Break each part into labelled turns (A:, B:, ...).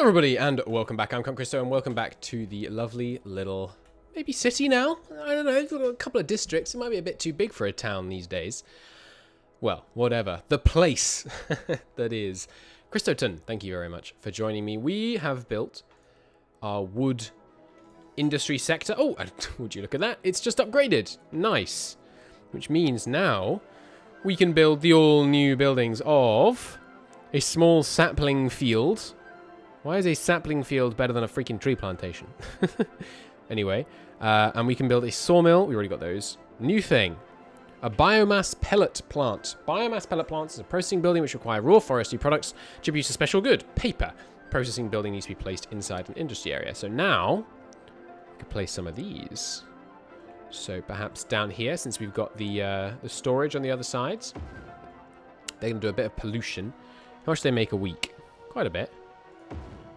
A: Everybody, and welcome back. I'm Cristoton, and welcome back to the lovely little, maybe city now? I don't know, it's got a couple of districts. It might be a bit too big for a town these days. Well, whatever. The place that is Cristoton. Thank you very much for joining me. We have built our wood industry sector. Oh, would you look at that? It's just upgraded. Nice. Which means now we can build the all-new buildings of a small sapling field. Why is a sapling field better than a freaking tree plantation? Anyway, and we can build a sawmill. We already got those. New thing. A biomass pellet plant. Biomass pellet plants is a processing building which require raw forestry products to produce a special good, paper. Processing building needs to be placed inside an industry area. So now, we can place some of these. So perhaps down here, since we've got the storage on the other sides, they're going to do a bit of pollution. How much do they make a week? Quite a bit.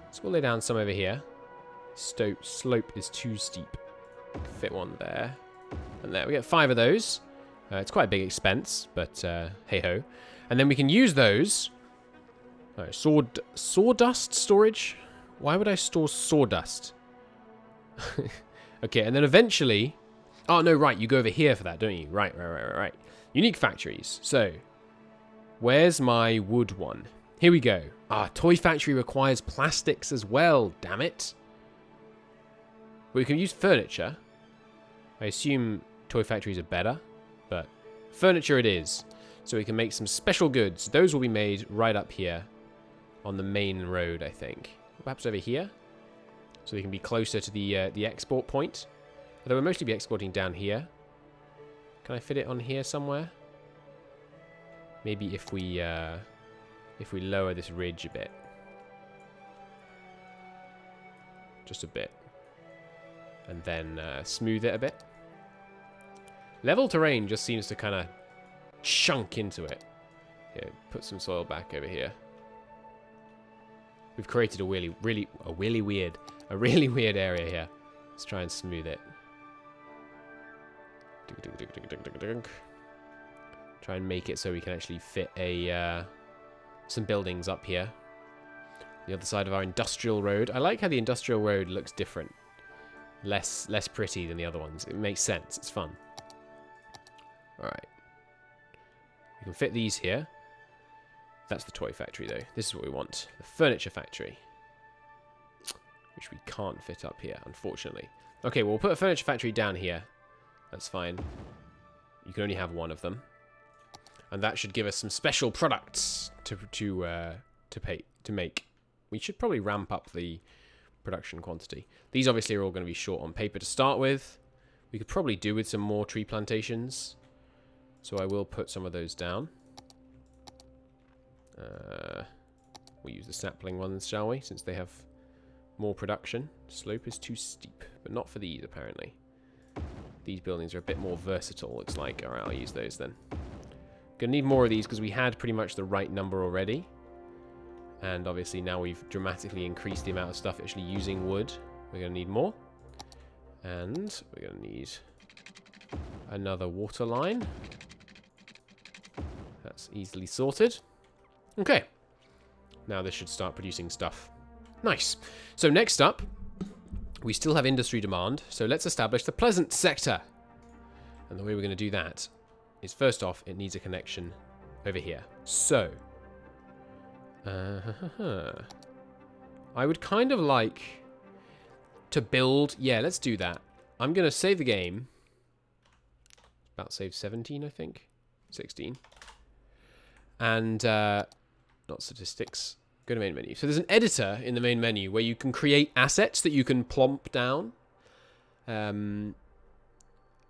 A: So we'll lay down some over here. Slope is too steep. Fit one there. And there. We get 5 of those. It's quite a big expense, but hey-ho. And then we can use those. Sawdust storage? Why would I store sawdust? Okay, and then eventually... Oh, no, right. You go over here for that, don't you? Right. Unique factories. So, where's my wood one? Here we go. Ah, toy factory requires plastics as well, damn it. We can use furniture. I assume toy factories are better, but furniture it is. So we can make some special goods. Those will be made right up here on the main road, I think. Perhaps over here, so we can be closer to the export point. Although we'll mostly be exporting down here. Can I fit it on here somewhere? Maybe if we lower this ridge a bit. Just a bit. And then smooth it a bit. Level terrain just seems to kind of chunk into it. Here, put some soil back over here. We've created a really weird area here. Let's try and smooth it. Try and make it so we can actually fit some buildings up here. The other side of our industrial road. I like how the industrial road looks different. Less pretty than the other ones. It makes sense. It's fun. Alright. We can fit these here. That's the toy factory, though. This is what we want. The furniture factory. Which we can't fit up here, unfortunately. Okay, well, we'll put a furniture factory down here. That's fine. You can only have one of them. And that should give us some special products to make. We should probably ramp up the production quantity. These obviously are all going to be short on paper to start with. We could probably do with some more tree plantations. So I will put some of those down. We'll use the sapling ones, shall we? Since they have more production. Slope is too steep, but not for these apparently. These buildings are a bit more versatile, looks like. Alright, I'll use those then. Gonna need more of these because we had pretty much the right number already. And obviously now we've dramatically increased the amount of stuff actually using wood. We're gonna need more. And we're gonna need another water line. That's easily sorted. Okay. Now this should start producing stuff. Nice. So next up, we still have industry demand. So let's establish the pleasant sector. And the way we're going to do that is, first off, it needs a connection over here. So, I would kind of like to build... Yeah, let's do that. I'm going to save the game. About save 17, I think. 16. And, not statistics. Go to main menu. So there's an editor in the main menu where you can create assets that you can plomp down.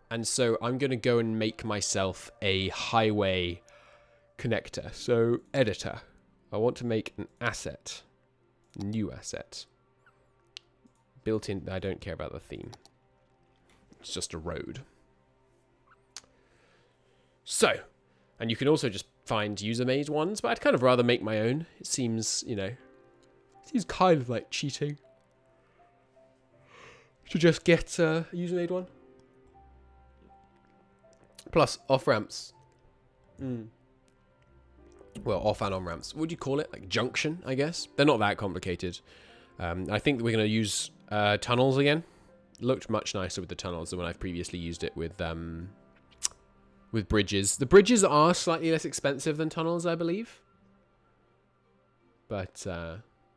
A: And so I'm going to go and make myself a highway connector. So, editor. I want to make an asset. New asset. Built in... I don't care about the theme. It's just a road. So, and you can also just find user-made ones, but I'd kind of rather make my own. It seems, you know... It seems kind of like cheating. To just get a user-made one. Plus, off-ramps. Well, off and on ramps. What would you call it? Like junction, I guess? They're not that complicated. I think we're going to use tunnels again. Looked much nicer with the tunnels than when I've previously used it with bridges. The bridges are slightly less expensive than tunnels, I believe. But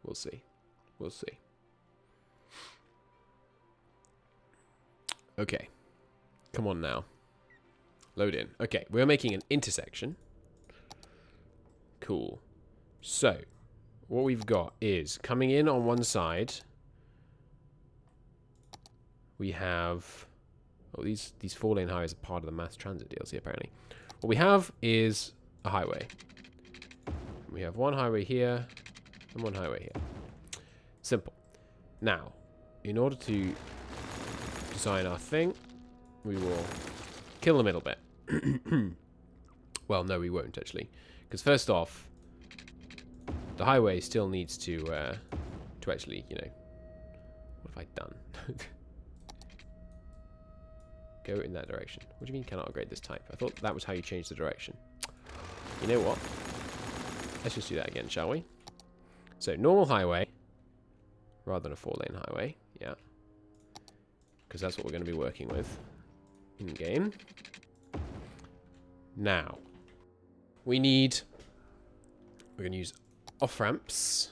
A: we'll see. We'll see. Okay. Come on now. Load in. Okay, we're making an intersection. Cool. So, what we've got is coming in on one side. We have... Oh, these 4-lane highways are part of the mass transit DLC, apparently. What we have is a highway. We have one highway here and one highway here. Simple. Now, in order to design our thing, we will kill the middle bit. Well, no, we won't, actually. Because first off, the highway still needs to actually, you know... What have I done? Go in that direction. What do you mean cannot upgrade this type? I thought that was how you change the direction. You know what? Let's just do that again, shall we? So, normal highway, rather than a 4-lane highway. Yeah. Because that's what we're going to be working with in-game. Now, we're going to use off-ramps.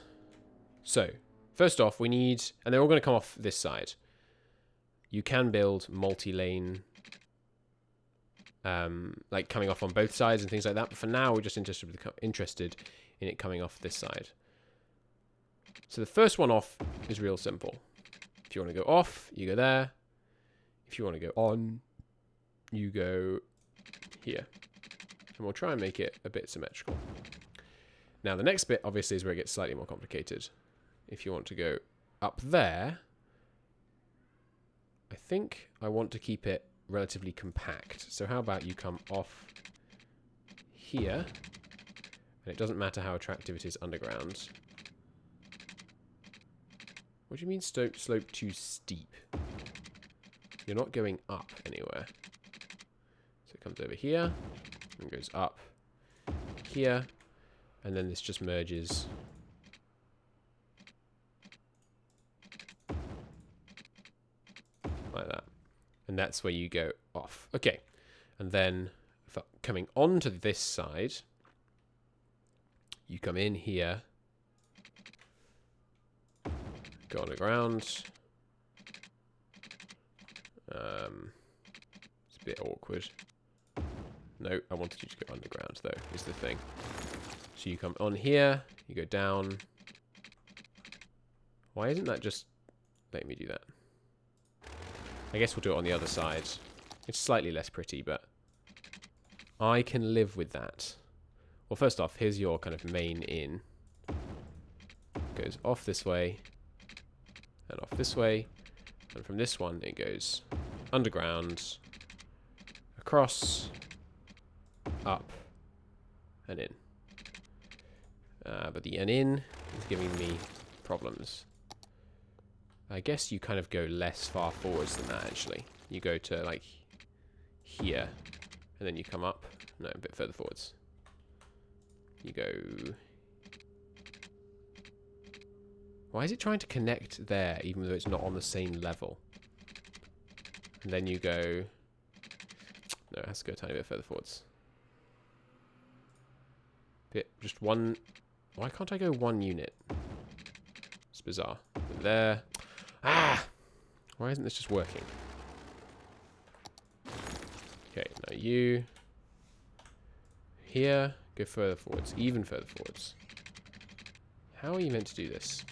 A: So, first off, we need... And they're all going to come off this side. You can build multi-lane, like coming off on both sides and things like that. But for now, we're just interested in it coming off this side. So the first one off is real simple. If you want to go off, you go there. If you want to go on, you go here. And we'll try and make it a bit symmetrical. Now, the next bit, obviously, is where it gets slightly more complicated. If you want to go up there... I think I want to keep it relatively compact. So how about you come off here, and it doesn't matter how attractive it is underground. What do you mean slope too steep? You're not going up anywhere. So it comes over here, and goes up here, and then this just merges. Like that. And that's where you go off. Okay. And then coming onto this side, you come in here, go underground. It's a bit awkward. No, I wanted you to go underground though, is the thing. So you come on here, you go down. Why isn't that just letting me do that? I guess we'll do it on the other side. It's slightly less pretty, but I can live with that. Well, first off, here's your kind of main in. Goes off this way, and off this way. And from this one, it goes underground, across, up, and in. But the and in is giving me problems. I guess you kind of go less far forwards than that, actually. You go to, like, here, and then you come up. No, a bit further forwards. You go... Why is it trying to connect there, even though it's not on the same level? And then you go... No, it has to go a tiny bit further forwards. Just one... Why can't I go one unit? It's bizarre. But there... Ah! Why isn't this just working? Okay, now you... Here, go further forwards. Even further forwards. How are you meant to do this?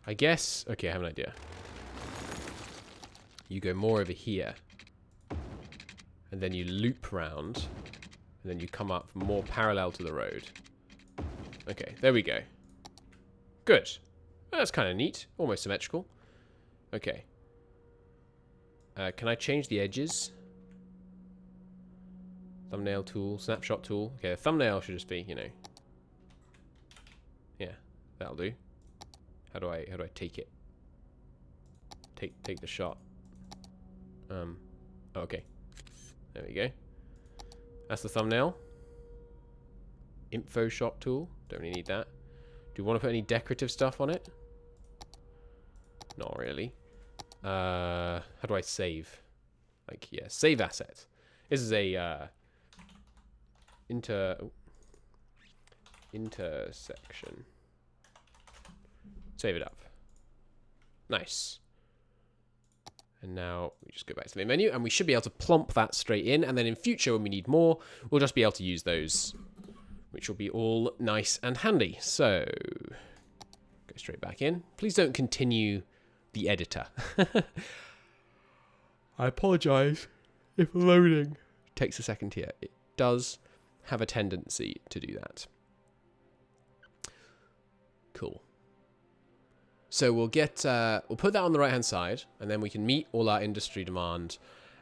A: I guess... Okay, I have an idea. You go more over here. And then you loop round. And then you come up more parallel to the road. Okay, there we go. Good. That's kind of neat. Almost symmetrical. Okay. Can I change the edges? Thumbnail tool, snapshot tool. Okay, the thumbnail should just be, you know. Yeah, that'll do. How do I take it? Take the shot. Okay. There we go. That's the thumbnail. Info shot tool. Don't really need that. Do you want to put any decorative stuff on it? Not really. How do I save? Like, yeah, save asset. This is a intersection. Save it up. Nice. And now we just go back to the main menu, and we should be able to plump that straight in. And then in future, when we need more, we'll just be able to use those, which will be all nice and handy. So, go straight back in. Please don't continue the editor. I apologize if loading takes a second here. It does have a tendency to do that. Cool. So we'll get, we'll put that on the right-hand side, and then we can meet all our industry demand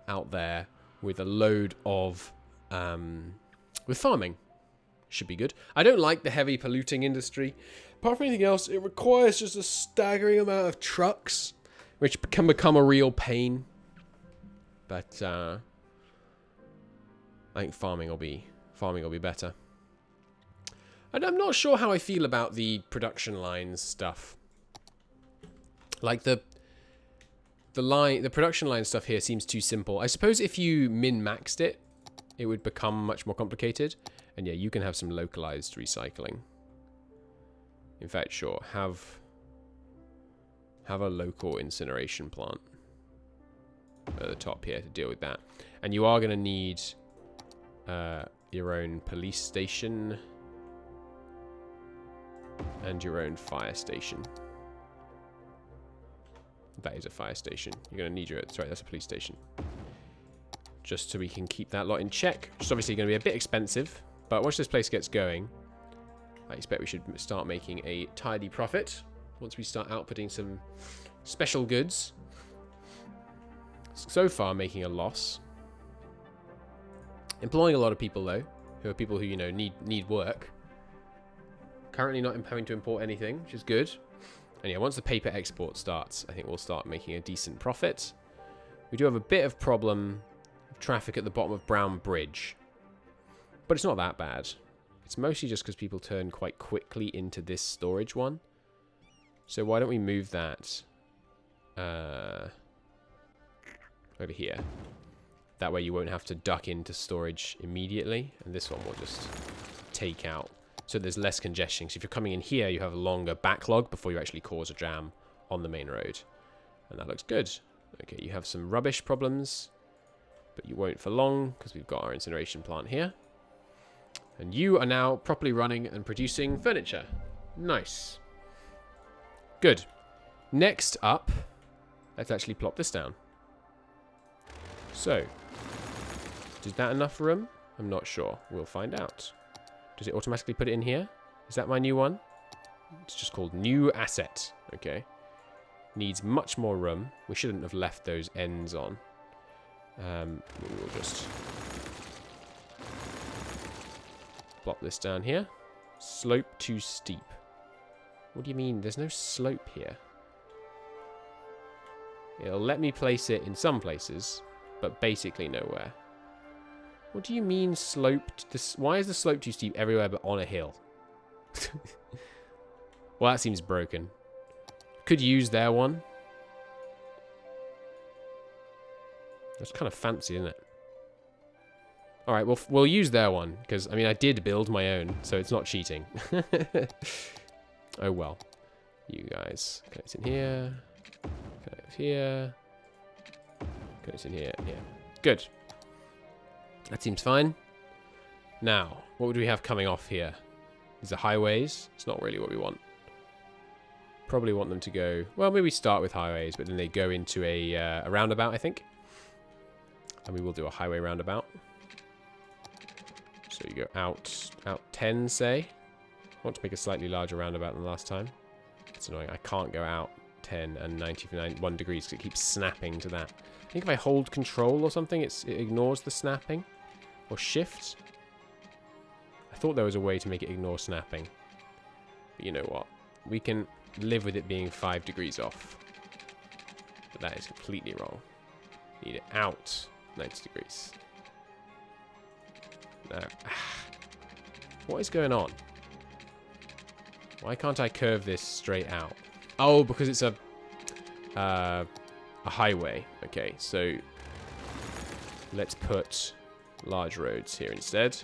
A: out there with a load of, with farming. Should be good. I don't like the heavy polluting industry. Apart from anything else, it requires just a staggering amount of trucks, which can become a real pain. But, I think farming will be better. And I'm not sure how I feel about the production lines stuff. Like the production line stuff here seems too simple. I suppose if you min-maxed it, it would become much more complicated. And yeah, you can have some localized recycling. In fact, sure, have a local incineration plant at the top here to deal with that. And you are going to need your own police station and your own fire station. That is a fire station. You're going to need your... Sorry, that's a police station. Just so we can keep that lot in check. Which is obviously going to be a bit expensive. But once this place gets going, I expect we should start making a tidy profit. Once we start outputting some special goods. So far, making a loss. Employing a lot of people, though. Who are people who, you know, need work. Currently not having to import anything, which is good. And yeah, once the paper export starts, I think we'll start making a decent profit. We do have a bit of problem of traffic at the bottom of Brown Bridge. But it's not that bad. It's mostly just because people turn quite quickly into this storage one. So why don't we move that over here. That way you won't have to duck into storage immediately. And this one will just take out. So there's less congestion. So if you're coming in here, you have a longer backlog before you actually cause a jam on the main road. And that looks good. Okay, you have some rubbish problems, but you won't for long because we've got our incineration plant here. And you are now properly running and producing furniture. Nice. Good. Next up, let's actually plop this down. So, is that enough room? I'm not sure. We'll find out. Does it automatically put it in here? Is that my new one? It's just called New Asset. Okay. Needs much more room. We shouldn't have left those ends on. We will just plop this down here. Slope too steep. What do you mean? There's no slope here. It'll let me place it in some places, but basically nowhere. What do you mean sloped? Why is the slope too steep everywhere but on a hill? Well, that seems broken. Could use their one. That's kind of fancy, isn't it? Alright, we'll use their one. Because, I mean, I did build my own, so it's not cheating. Oh, well. You guys. Connect in here. Connect here. Connect in here. Here. Good. That seems fine. Now, what would we have coming off here? These are highways. It's not really what we want. Probably want them to go... Well, maybe start with highways, but then they go into a roundabout, I think. And we will do a highway roundabout. So you go out 10, say. I want to make a slightly larger roundabout than last time. It's annoying. I can't go out 10 and 91 degrees because it keeps snapping to that. I think if I hold control or something, it ignores the snapping. Or shift. I thought there was a way to make it ignore snapping. But you know what? We can live with it being 5 degrees off. But that is completely wrong. Need it out 90 degrees. No. What is going on? Why can't I curve this straight out? Oh, because it's a a highway. Okay, so let's put large roads here instead.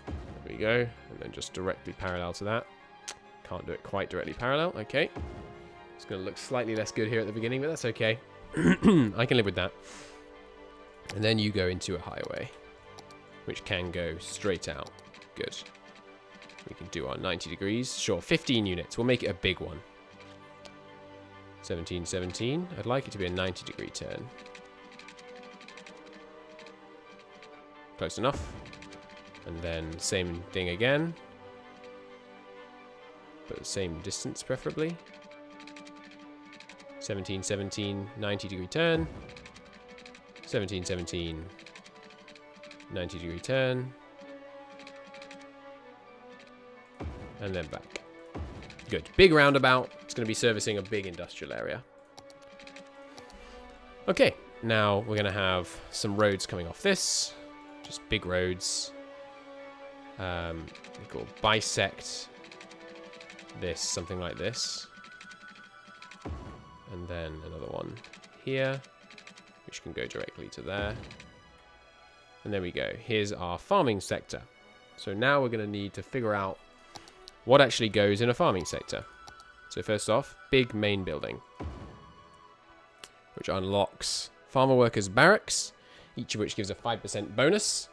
A: There we go. And then just directly parallel to that. Can't do it quite directly parallel. Okay. It's going to look slightly less good here at the beginning, but that's okay. I can live with that. And then you go into a highway, which can go straight out. Good. We can do our 90 degrees. Sure, 15 units. We'll make it a big one. 17, 17. I'd like it to be a 90-degree turn. Close enough. And then same thing again. But the same distance, preferably. 17, 17, 90-degree turn. 17, 17, 90-degree turn. And then back. Good. Big roundabout. It's going to be servicing a big industrial area. Okay. Now we're going to have some roads coming off this. Just big roads. We'll bisect this, something like this. And then another one here, which can go directly to there. And there we go. Here's our farming sector. So now we're going to need to figure out what actually goes in a farming sector. So first off, big main building, which unlocks farmer workers barracks, each of which gives a 5% bonus.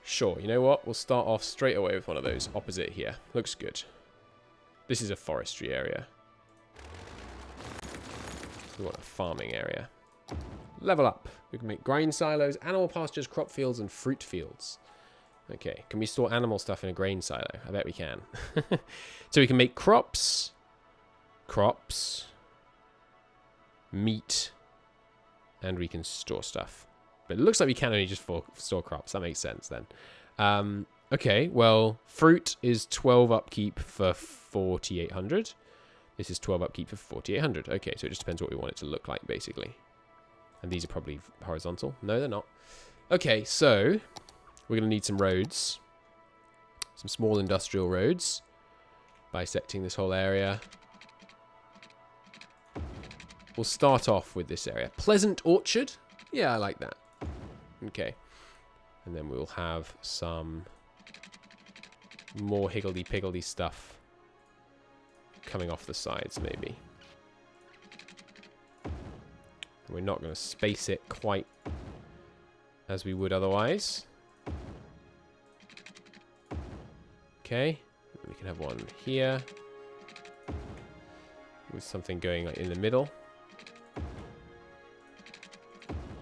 A: Sure, you know what? We'll start off straight away with one of those opposite here. Looks good. This is a forestry area. We want a farming area. Level up. We can make grain silos, animal pastures, crop fields, and fruit fields. Okay, can we store animal stuff in a grain silo? I bet we can. So we can make crops, meat, and we can store stuff. But it looks like we can only just store crops. That makes sense then. Okay, well, fruit is 12 upkeep for 4,800. This is 12 upkeep for 4,800. Okay, so it just depends what we want it to look like, basically. And these are probably horizontal. No, they're not. Okay, so we're going to need some roads. Some small industrial roads. Bisecting this whole area. We'll start off with this area. Pleasant Orchard. Yeah, I like that. Okay. And then we'll have some more higgledy-piggledy stuff coming off the sides, maybe. We're not going to space it quite as we would otherwise. Okay. We can have one here with something going like in the middle.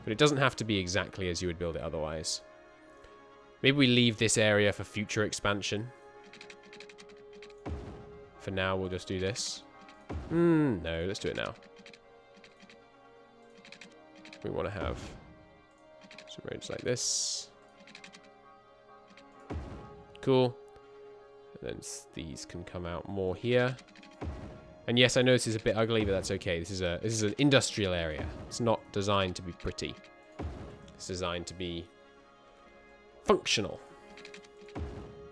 A: But it doesn't have to be exactly as you would build it otherwise. Maybe we leave this area for future expansion. For now, we'll just do this. No, let's do it now. We want to have some roads like this. Cool. And then these can come out more here. And yes, I know this is a bit ugly, but that's okay. This is an industrial area. It's not designed to be pretty. It's designed to be functional.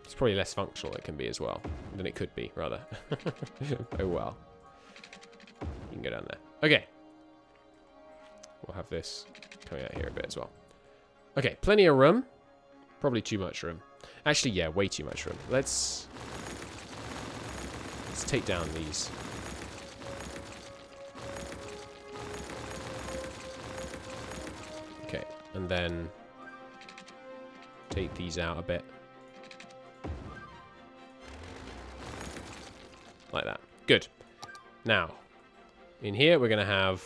A: It's probably less functional it can be as well than it could be, rather. Oh well. You can go down there. Okay. We'll have this coming out here a bit as well. Okay, plenty of room. Probably too much room. Actually, yeah, way too much room. Let's take down these. Okay, and then take these out a bit. Like that. Good. Now, in here we're going to have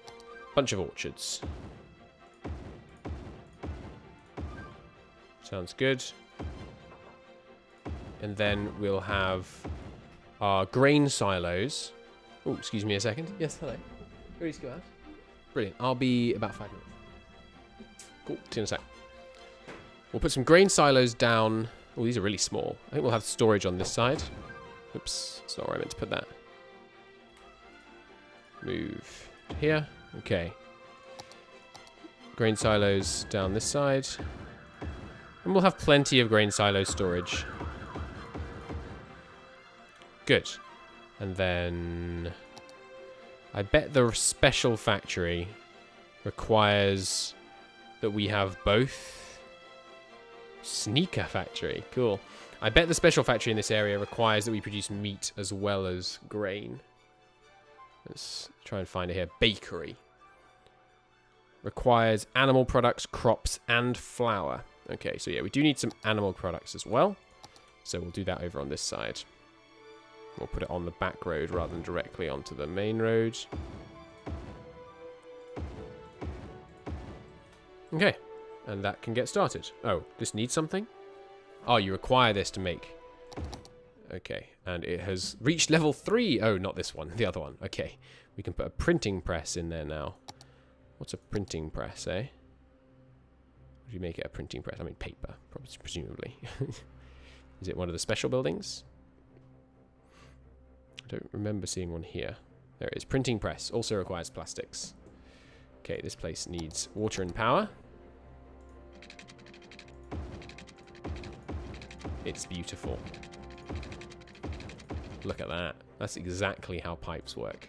A: a bunch of orchards. Sounds good. And then we'll have our grain silos. Oh, excuse me a second. Yes, hello. Ready to go out? Brilliant. I'll be about 5 minutes. Cool. See you in a sec. We'll put some grain silos down. Oh, these are really small. I think we'll have storage on this side. Oops, that's not where I meant to put that. Move to here. Okay. Grain silos down this side. And we'll have plenty of grain silo storage. Good. And then I bet the special factory requires that we have both. Sneaker factory. Cool. I bet the special factory in this area requires that we produce meat as well as grain. Let's try and find it here. Bakery. Requires animal products, crops, and flour. Okay, so yeah, we do need some animal products as well. So we'll do that over on this side. We'll put it on the back road rather than directly onto the main road. Okay, and that can get started. Oh, this needs something? Oh, you require this to make... Okay, and it has reached level 3. Oh, not this one, the other one. Okay, we can put a printing press in there now. What's a printing press, eh? Would you make it a printing press? I mean, paper, presumably. Is it one of the special buildings? I don't remember seeing one here. There it is. Printing press. Also requires plastics. Okay, this place needs water and power. It's beautiful. Look at that. That's exactly how pipes work.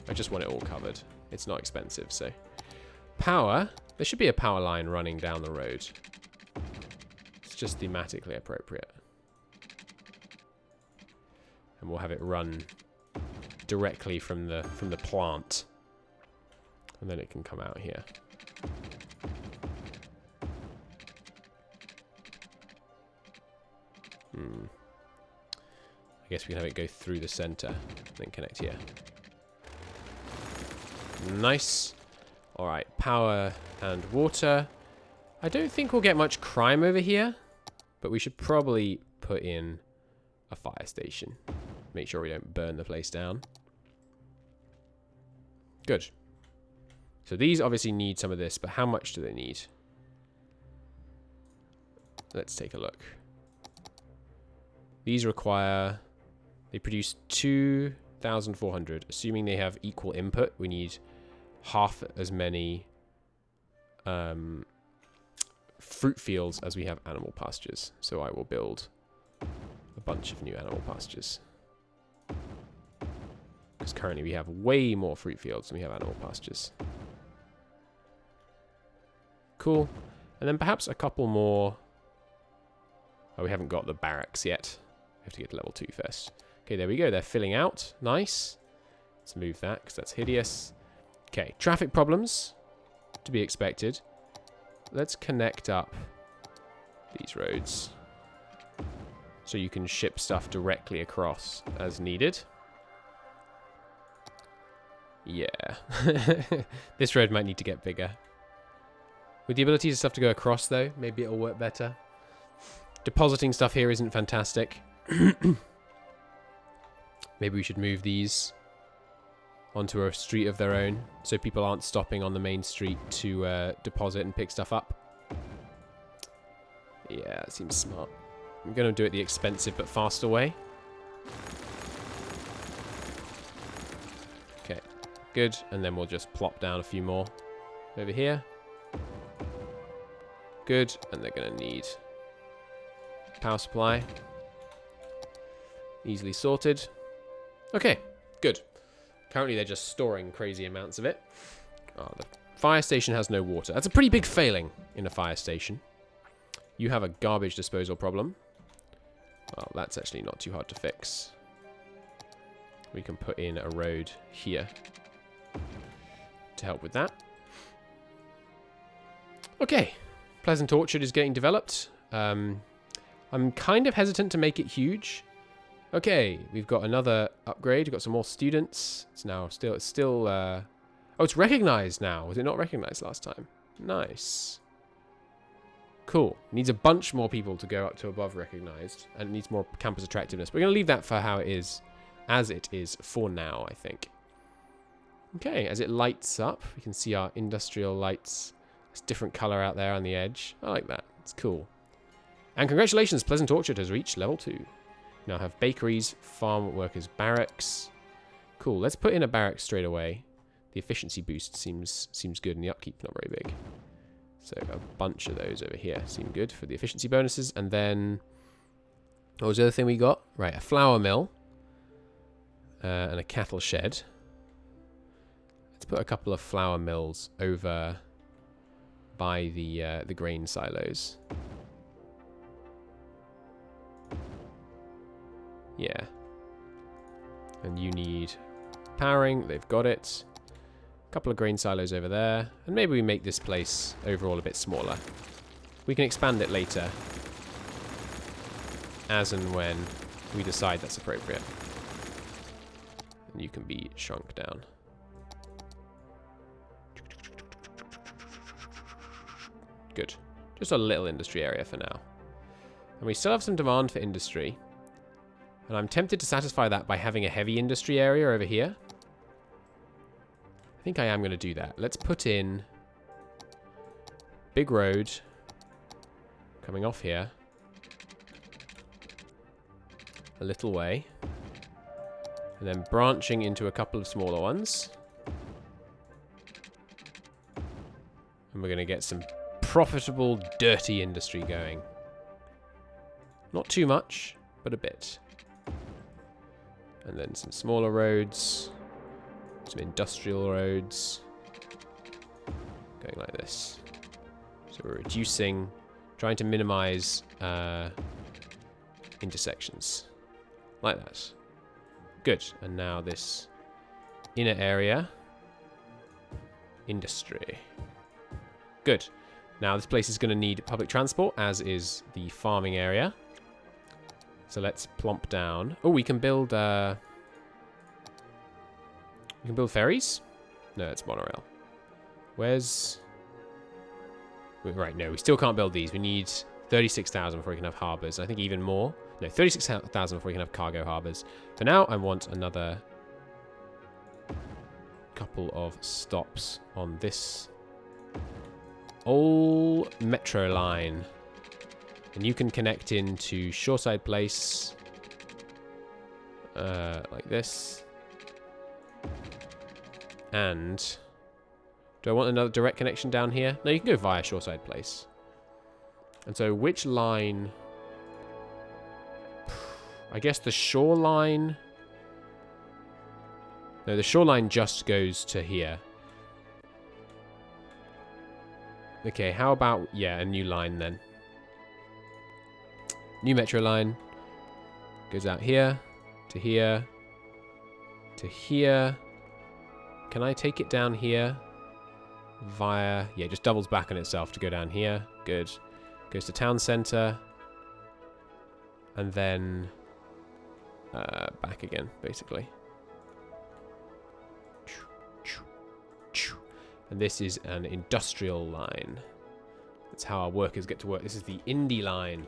A: I just want it all covered. It's not expensive, so... Power. There should be a power line running down the road. It's just thematically appropriate. And we'll have it run directly from the plant. And then it can come out here. I guess we can have it go through the center, then connect here. Nice. Alright, power and water. I don't think we'll get much crime over here, but we should probably put in a fire station. Make sure we don't burn the place down. Good. So these obviously need some of this, but how much do they need? Let's take a look. These require... They produce 2,400. Assuming they have equal input, we need half as many fruit fields as we have animal pastures. So I will build a bunch of new animal pastures. Because currently we have way more fruit fields than we have animal pastures. Cool. And then perhaps a couple more... Oh, we haven't got the barracks yet. We have to get to level 2 first. Okay, there we go. They're filling out. Nice. Let's move that because that's hideous. Okay, traffic problems. To be expected. Let's connect up these roads. So you can ship stuff directly across as needed. Yeah. This road might need to get bigger. With the ability for stuff to go across, though, maybe it'll work better. Depositing stuff here isn't fantastic. Maybe we should move these onto a street of their own so people aren't stopping on the main street to deposit and pick stuff up. Yeah, that seems smart. I'm going to do it the expensive but faster way. Okay, good. And then we'll just plop down a few more over here. Good. And they're going to need power supply. Easily sorted. Okay, good. Currently they're just storing crazy amounts of it. Oh, the fire station has no water. That's a pretty big failing in a fire station. You have a garbage disposal problem. Well, that's actually not too hard to fix. We can put in a road here to help with that. Okay, Pleasant Orchard is getting developed. I'm kind of hesitant to make it huge. Okay, we've got another upgrade. We've got some more students. It's now still. Oh, it's recognized now. Was it not recognized last time? Nice. Cool. Needs a bunch more people to go up to above recognized, and it needs more campus attractiveness. We're going to leave that for how it is, as it is for now, I think. Okay, as it lights up, we can see our industrial lights. It's different color out there on the edge. I like that. It's cool. And congratulations, Pleasant Orchard has reached level 2. Now have bakeries, farm workers, barracks. Cool. Let's put in a barracks straight away. The efficiency boost seems good, and the upkeep not very big. So a bunch of those over here seem good for the efficiency bonuses, and then What was the other thing we got? Right, a flour mill. And a cattle shed. Let's put a couple of flour mills over by the grain silos. Yeah. And you need powering. They've got it. A couple of grain silos over there. And maybe we make this place overall a bit smaller. We can expand it later. As and when we decide that's appropriate. And you can be shrunk down. Good. Just a little industry area for now. And we still have some demand for industry. And I'm tempted to satisfy that by having a heavy industry area over here. I think I am going to do that. Let's put in big road coming off here. A little way. And then branching into a couple of smaller ones. And we're going to get some profitable, dirty industry going. Not too much, but a bit. And then some smaller roads. Some industrial roads. Going like this. So we're reducing, trying to minimize intersections. Like that. Good. And now this inner area. Industry. Good. Now this place is going to need public transport, as is the farming area. So let's plump down. Oh, we can build ferries? No, it's monorail. Where's... Right, no, we still can't build these. We need 36,000 before we can have harbours. I think even more. No, 36,000 before we can have cargo harbours. For now, I want another couple of stops on this old metro line. And you can connect into Shoreside Place like this. And do I want another direct connection down here? No, you can go via Shoreside Place. And so which line? I guess the shoreline. No, the shoreline just goes to here. Okay, how about, yeah, a new line then. New metro line. Goes out here, to here, to here. Can I take it down here? Via, yeah, it just doubles back on itself to go down here. Good. Goes to town centre. And then back again, basically. And this is an industrial line. That's how our workers get to work. This is the Indie line.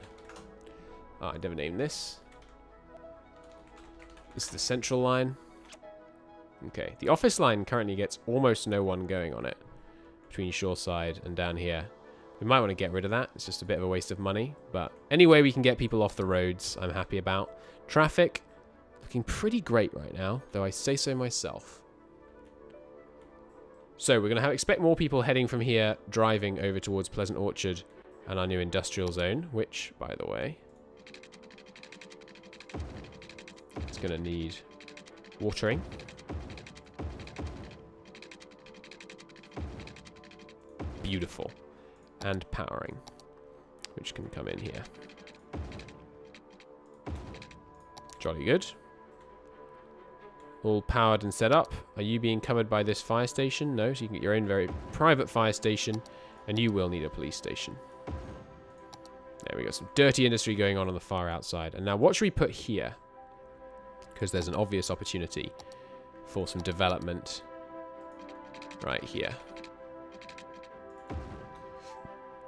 A: I never named this. This is the central line. Okay, the office line currently gets almost no one going on it. Between Shoreside and down here. We might want to get rid of that. It's just a bit of a waste of money. But any way we can get people off the roads, I'm happy about. Traffic, looking pretty great right now, though I say so myself. So we're going to expect more people heading from here, driving over towards Pleasant Orchard and our new industrial zone, which, by the way, is going to need watering. Beautiful. And powering, which can come in here. Jolly good. All powered and set up. Are you being covered by this fire station? No, so you can get your own very private fire station, and you will need a police station. There we go, some dirty industry going on the far outside. And now what should we put here? Because there's an obvious opportunity for some development right here.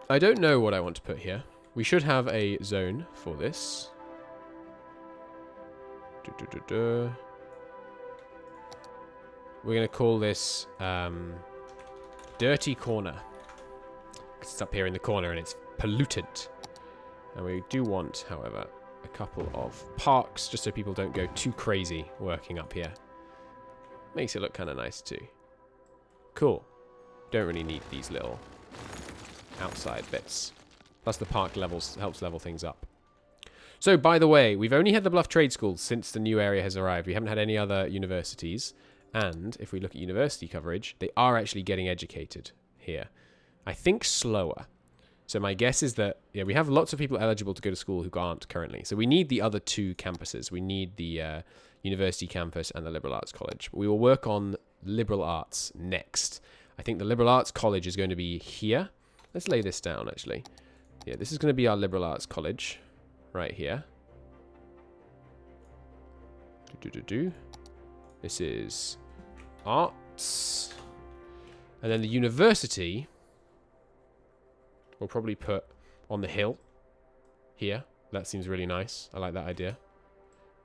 A: I don't know what I want to put here. We should have a zone for this. We're going to call this Dirty Corner. It's up here in the corner and it's polluted. And we do want, however, a couple of parks just so people don't go too crazy working up here. Makes it look kind of nice too. Cool. Don't really need these little outside bits. Plus the park levels helps level things up. So, by the way, we've only had the Bluff Trade School since the new area has arrived. We haven't had any other universities. And if we look at university coverage, they are actually getting educated here. I think slower. So my guess is that, yeah, we have lots of people eligible to go to school who aren't currently. So we need the other two campuses. We need the university campus and the liberal arts college. We will work on liberal arts next. I think the liberal arts college is going to be here. Let's lay this down, actually. Yeah, this is going to be our liberal arts college right here. This is arts. And then the university we'll probably put on the hill here. That seems really nice. I like that idea.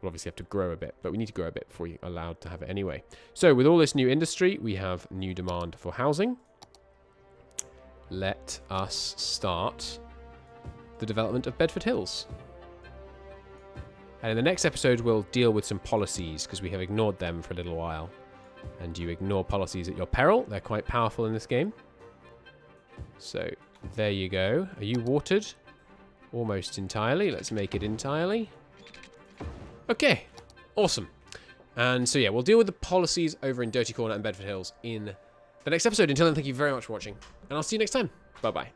A: We'll obviously have to grow a bit, but we need to grow a bit before we're allowed to have it anyway. So with all this new industry, we have new demand for housing. Let us start the development of Bedford Hills. And in the next episode, we'll deal with some policies because we have ignored them for a little while. And you ignore policies at your peril. They're quite powerful in this game. So there you go. Are you watered? Almost entirely. Let's make it entirely. Okay. Awesome. And so yeah, we'll deal with the policies over in Dirty Corner and Bedford Hills in the next episode. Until then, thank you very much for watching. And I'll see you next time. Bye-bye.